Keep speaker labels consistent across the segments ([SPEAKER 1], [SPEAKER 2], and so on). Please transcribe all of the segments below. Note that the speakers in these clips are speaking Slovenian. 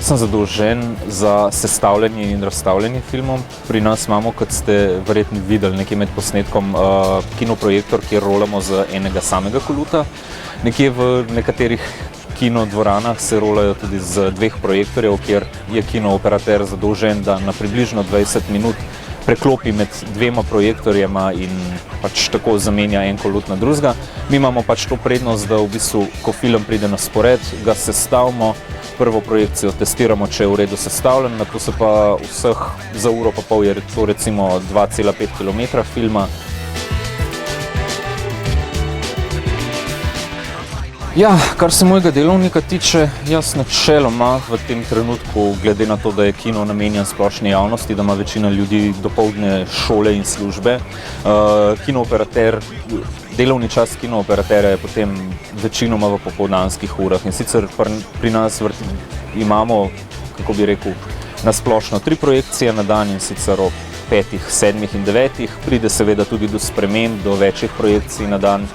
[SPEAKER 1] Jaz sem zadolžen za sestavljanje in razstavljanje filmov. Pri nas imamo, kot ste verjetno videli, nekje med posnetkom kinoprojektor, kjer rolamo z enega samega koluta. Nekje v nekaterih kinodvoranah se rolajo tudi z dveh projektorjev, kjer je kinooperater zadolžen, da na približno 20 minut preklopi med dvema projektorjema in pač tako zamenja en kolut na drugega. Mi imamo pač to prednost, da v bistvu, ko film pride na spored, ga sestavimo, prvo projekcijo testiramo, če je v redu sestavljen, nato se pa vseh za uro pa pol je to recimo 2,5 km filma. Ja, kar se mojega delovnika tiče, jaz načeloma v tem trenutku, glede na to, da je kino namenjen splošni javnosti, da ima večina ljudi dopoldne šole in službe, delovni čas kinooperaterja je potem večinoma v popoldanskih urah. In sicer pri nas imamo, kako bi rekel, na splošno 3 projekcije na dan, in sicer ob 5, 7 in 9. Pride seveda tudi do sprememb, do večjih projekcij na dan,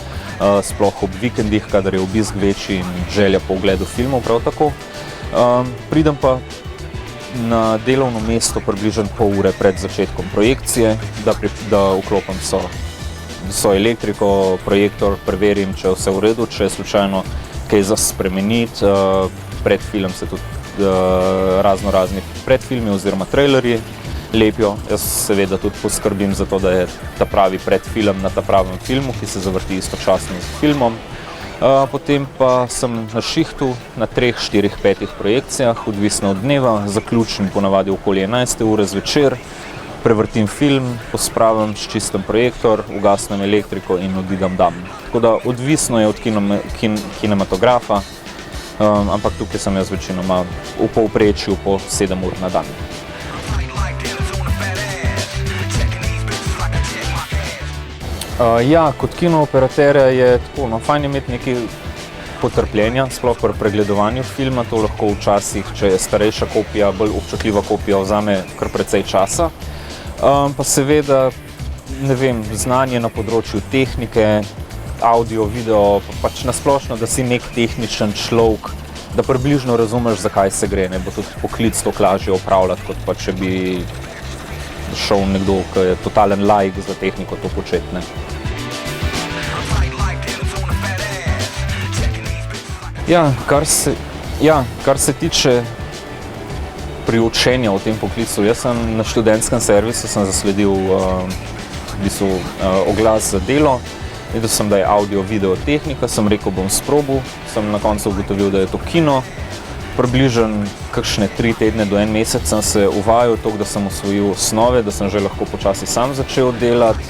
[SPEAKER 1] sploh ob vikendih, kadar je obisk večji in želja po ogledu filmov prav tako. Pridem pa na delovno mesto približno pol ure pred začetkom projekcije, da vklopim vso elektriko, projektor, preverim, če je vse v redu, če je slučajno kaj za spremeniti. Pred film se tudi raznorazni predfilmi oziroma trailerji lepijo. Jaz seveda tudi poskrbim za to, da je ta pravi predfilm na ta pravem filmu, ki se zavrti istočasno z filmom. Potem pa sem na šihtu na 3, 4, 5 projekcijah, odvisno od dneva, zaključim ponavadi okoli 11. ure zvečer, prevrtim film, pospravim, čistim projektor, ugasnem elektriko in odidem dam. Tako da odvisno je od kinematografa, ampak tukaj sem jaz večinoma v povprečju po 7 ur na dan. Ja, kot kinooperaterja je tako, fajn imeti nekaj potrpljenja, sploh pri pregledovanju filma. To lahko včasih, če je starejša kopija, bolj občutljiva kopija, vzame kar precej časa. Pa seveda, ne vem, znanje na področju tehnike, audio, video, pač nasplošno, da si nek tehničen človek, da približno razumeš, zakaj se gre, ne bo tudi poklic to lažje opravljati, kot pa če bi šel nekdo, ki je totalen laik za tehniko to početi, ne. Ja, kar se tiče priučenja v tem poklicu, jaz sem na študentskem servisu zasledil oglas za delo, videl sem, da je audio, video, tehnika, sem rekel, bom sprobal, sem na koncu ugotovil, da je to kino. Približno kakšne 3 tedne do 1 mesec sem se uvajal, toliko, da sem osvojil osnove, da sem že lahko počasi sam začel delati.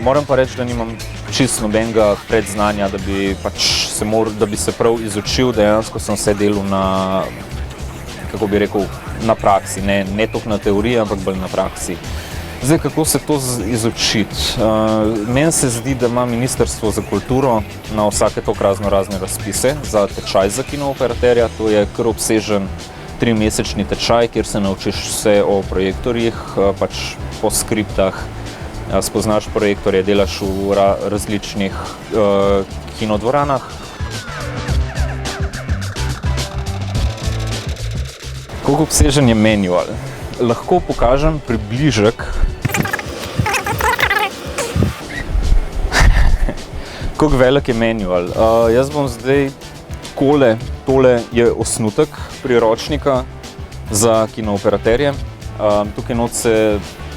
[SPEAKER 1] Moram pa reči, da nimam čisto nobenega predznanja, da bi se prav izučil, dejansko sem vse delal na, kako bi rekel, na praksi, ne toliko na teoriji, ampak bolj na praksi. Zdaj, kako se to izučiti? Meni se zdi, da ima Ministrstvo za kulturo na vsake toliko raznorazne razpise za tečaj za kinooperaterja. To je kar obsežen 3-mesečni tečaj, kjer se naučiš vse o projektorjih, pač po skriptah, spoznaš projektorje, delaš v različnih kinodvoranah. Koliko obsežen je manual? Lahko pokažem približek, koliko velik je manual. Jaz bom zdaj tole je osnutek priročnika za kinooperaterje. Tukaj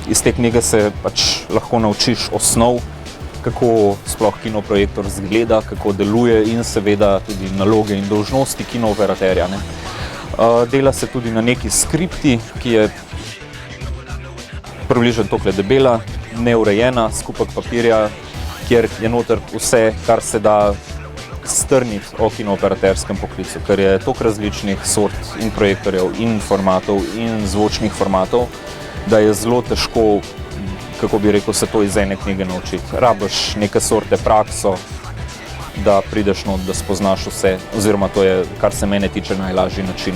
[SPEAKER 1] iz te knjige se pač lahko naučiš osnov, kako sploh kinoprojektor izgleda, kako deluje in seveda tudi naloge in dolžnosti kinooperaterja, ne. Dela se tudi na neki skripti, ki je približno tokle debela, neurejena, skupek papirja, kjer je noter vse, kar se da strniti o kinooperaterskem poklicu, ker je toliko različnih sort in projektorjev in formatov in zvočnih formatov, da je zelo težko, kako bi rekel, se to iz ene knjige naučiti. Rabiš neke sorte prakso, da prideš not, da spoznaš vse, oziroma to je, kar se mene tiče, najlažji način.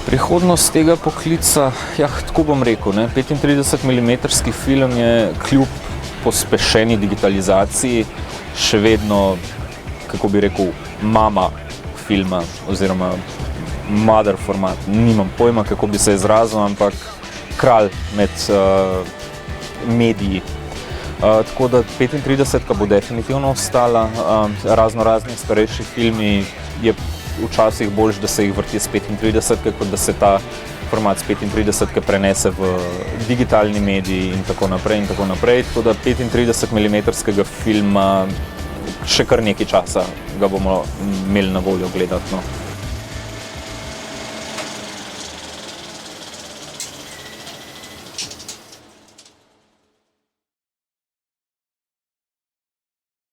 [SPEAKER 1] Prihodnost tega poklica, tako bom rekel, 35 mm film je kljub pospešeni digitalizaciji še vedno kako bi rekel, mama filma oziroma mother format. Nimam pojma, kako bi se izrazil, ampak kralj med mediji. Tako da 35 bo definitivno ostala. Razni starejši filmi je včasih boljš, da se jih vrti s 35, kot da se ta format s 35 prenese v digitalni mediji in tako naprej in tako naprej. Tako da 35 mm filma še kar nekaj časa ga bomo imeli na voljo gledati. No.